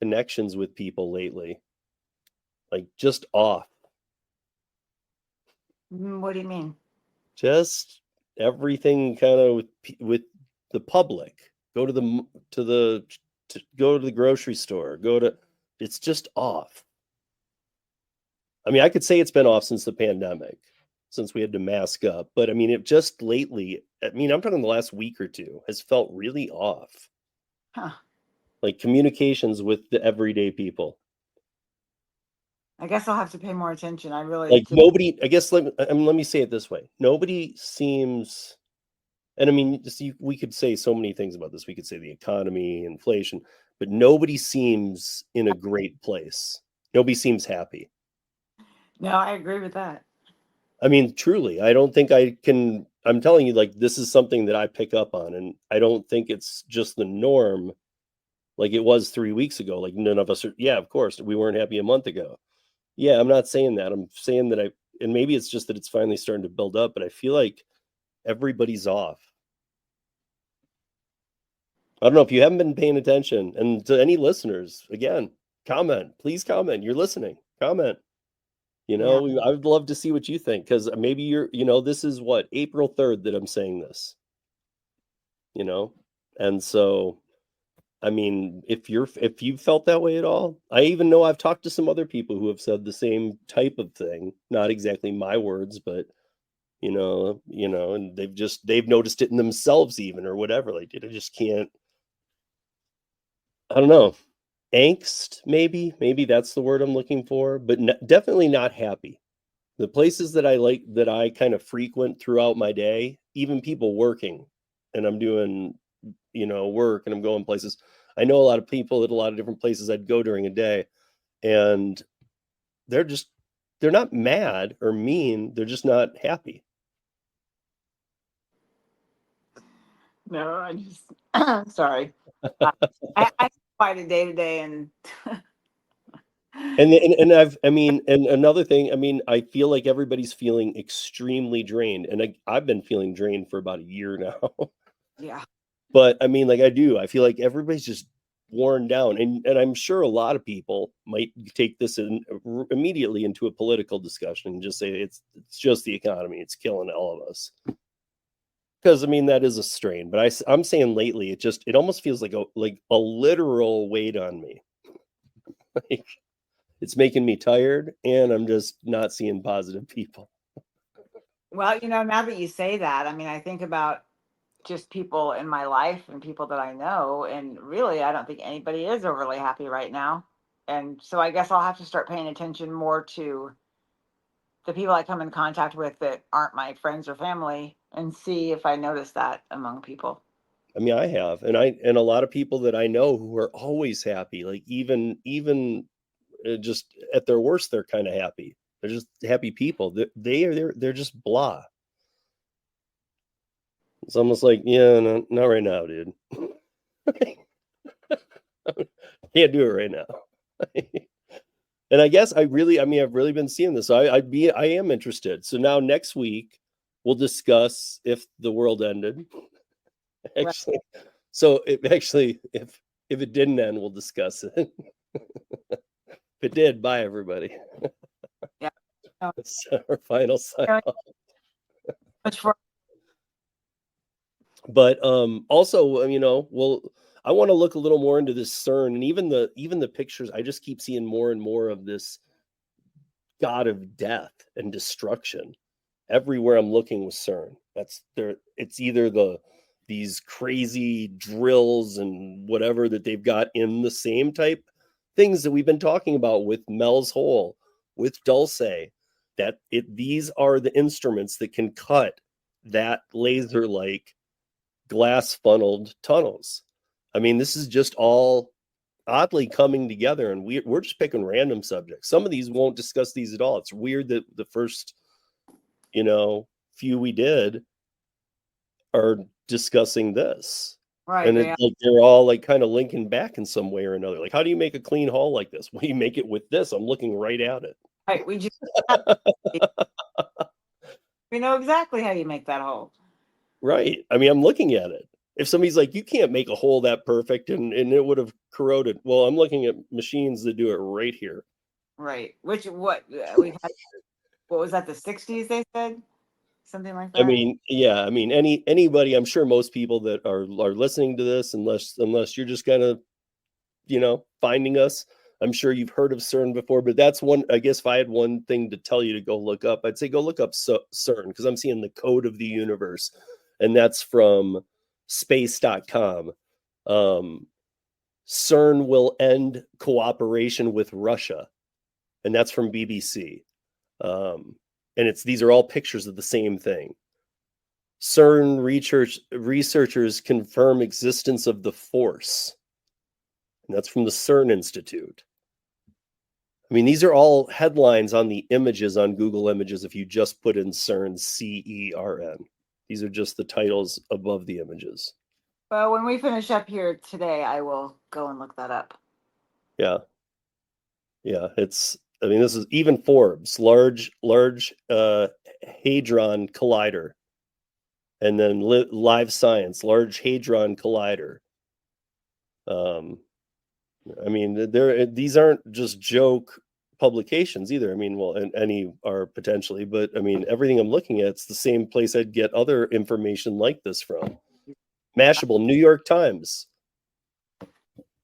connections with people lately, like just off. what do you mean? Just everything kind of with the public. Go to go to the grocery store. It's just off. I mean, I could say it's been off since the pandemic, since we had to mask up. But I mean, it just lately, I mean, I'm talking the last week or two, has felt really off. Huh. Like communications with the everyday people. I guess I'll have to pay more attention. I really Like just, nobody, I guess, let me say it this way. Nobody seems, and I mean, we could say so many things about this. We could say the economy, inflation, but nobody seems in a great place. Nobody seems happy. no, I agree with that. I mean, truly, I don't think I can. I'm telling you, like, this is something that I pick up on, and I don't think it's just the norm like it was 3 weeks ago. Like, none of us are, yeah, of course, we weren't happy a month ago. Yeah, I'm not saying that. I'm saying that and maybe it's just that it's finally starting to build up, but I feel like everybody's off. I don't know if you haven't been paying attention, and to any listeners, again, comment, please comment. You're listening, comment. Yeah. I would love to see what you think because maybe this is what, April 3rd that I'm saying this, you know? And so, I mean, if you felt that way at all, I even know I've talked to some other people who have said the same type of thing, not exactly my words, but and they've noticed it in themselves even or whatever. Like, I just can't, I don't know, angst, maybe that's the word I'm looking for, but definitely not happy. The places that I like that I kind of frequent throughout my day, even people working and I'm doing, work and I'm going places. I know a lot of people at a lot of different places I'd go during a day and they're just they're not mad or mean, they're just not happy. No, I just, sorry. I, I quite a day to day and And another thing, I mean, I feel like everybody's feeling extremely drained, and I've been feeling drained for about a year now. yeah, But I mean, like I feel like everybody's just worn down, and I'm sure a lot of people might take this immediately into a political discussion and just say it's just the economy, it's killing all of us. Because I mean that is a strain, but I'm saying lately it almost feels like a literal weight on me. Like it's making me tired, and I'm just not seeing positive people. well, now that you say that, I mean, I think about just people in my life and people that I know, and really, I don't think anybody is overly happy right now. And so I guess I'll have to start paying attention more to the people I come in contact with that aren't my friends or family and see if I notice that among people. I mean, I have, and a lot of people that I know who are always happy, like even just at their worst, they're kind of happy. They're just happy people. They're just blah. It's almost like, yeah, no, not right now, dude. Can't do it right now. And I guess I mean, I've really been seeing this. So I am interested. So now next week we'll discuss if the world ended. Right. Actually, so if it didn't end, we'll discuss it. If it did, bye everybody. Yeah. No, That's our final sign very off. much for But also, well, I want to look a little more into this CERN and even the pictures. I just keep seeing more and more of this god of death and destruction everywhere I'm looking with CERN. That's there. It's either these crazy drills and whatever that they've got in the same type things that we've been talking about with Mel's hole, with Dulce. These are the instruments that can cut that laser like glass funneled tunnels. I mean, this is just all oddly coming together, and we're just picking random subjects. Some of these won't discuss these at all. It's weird that the first, few we did are discussing this. right. And it's like they're all like kind of linking back in some way or another. Like, how do you make a clean hull like this? Well, you make it with this. I'm looking right at it. Right. We know exactly how you make that hole. Right. I mean, I'm looking at it. If somebody's like, you can't make a hole that perfect and it would have corroded. Well, I'm looking at machines that do it right here. Right. Which what we've had. What was that? The '60s? They said something like I that. mean, yeah, I mean anybody, I'm sure most people that are listening to this, unless you're just kind of, finding us, I'm sure you've heard of CERN before, but that's one. I guess if I had one thing to tell you to go look up, I'd say go look up CERN, because I'm seeing the code of the universe, and that's from space.com. CERN will end cooperation with Russia, and that's from BBC. And these are all pictures of the same thing. CERN researchers confirm existence of the force, and that's from the CERN Institute. I mean, these are all headlines on the images on Google Images if you just put in CERN, CERN. These are just the titles above the images. Well, when we finish up here today, I will go and look that up. Yeah. Yeah, I mean, this is even Forbes, large Hadron Collider. And then Live Science, Large Hadron Collider. I mean, these aren't just joke publications either. I mean, well, and any are potentially, but I mean, everything I'm looking at, it's the same place I'd get other information like this from. Mashable, New York Times.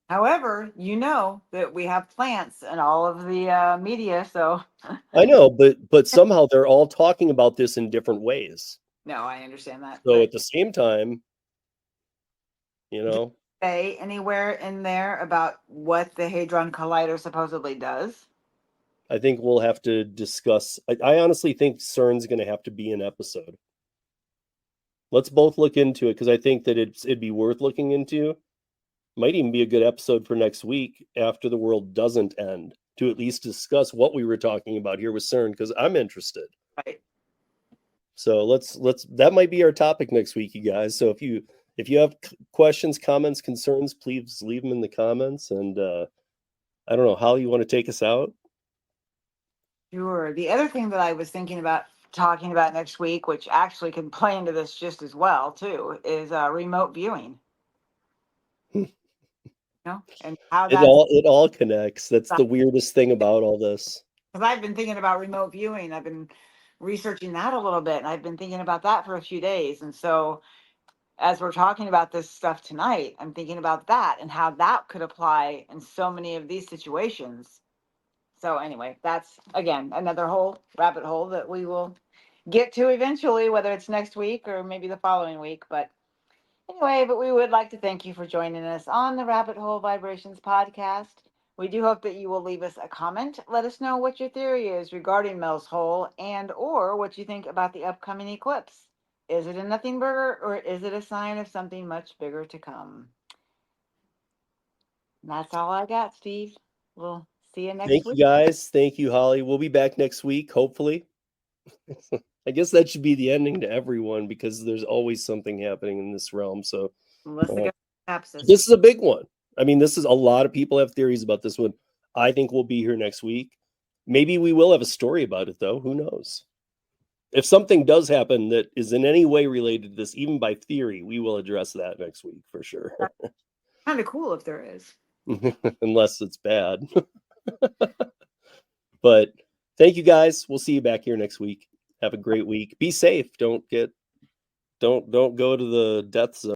However, you know that we have plants in all of the media, so. I know, but somehow they're all talking about this in different ways. No, I understand that. So at the same time, say anywhere in there about what the Hadron Collider supposedly does? I think we'll have to discuss. I honestly think CERN's going to have to be an episode. Let's both look into it, because I think that it'd be worth looking into. Might even be a good episode for next week after the world doesn't end, to at least discuss what we were talking about here with CERN, because I'm interested. Right. So let's that might be our topic next week, you guys. So if you have questions, comments, concerns, please leave them in the comments. And I don't know, how you want to take us out? Sure. The other thing that I was thinking about talking about next week, which actually can play into this just as well too, is remote viewing. And how it all connects. That's the weirdest thing about all this. Because I've been thinking about remote viewing. I've been researching that a little bit, and I've been thinking about that for a few days. And so as we're talking about this stuff tonight, I'm thinking about that and how that could apply in so many of these situations. So anyway, that's, again, another whole rabbit hole that we will get to eventually, whether it's next week or maybe the following week. But anyway, we would like to thank you for joining us on the Rabbit Hole Vibrations podcast. We do hope that you will leave us a comment. Let us know what your theory is regarding Mel's hole, and or what you think about the upcoming eclipse. Is it a nothing burger, or is it a sign of something much bigger to come? And that's all I got, Steve. We'll see you next week. Thank you, guys. Thank you, Holly. We'll be back next week, hopefully. I guess that should be the ending to everyone, because there's always something happening in this realm. So this is a big one. I mean, this is a lot of people have theories about this one. I think we'll be here next week. Maybe we will have a story about it, though. Who knows? If something does happen that is in any way related to this, even by theory, we will address that next week for sure. Kind of cool if there is. Unless it's bad. But thank you, guys. We'll see you back here next week. Have a great week. Be safe. Don't go to the death zone.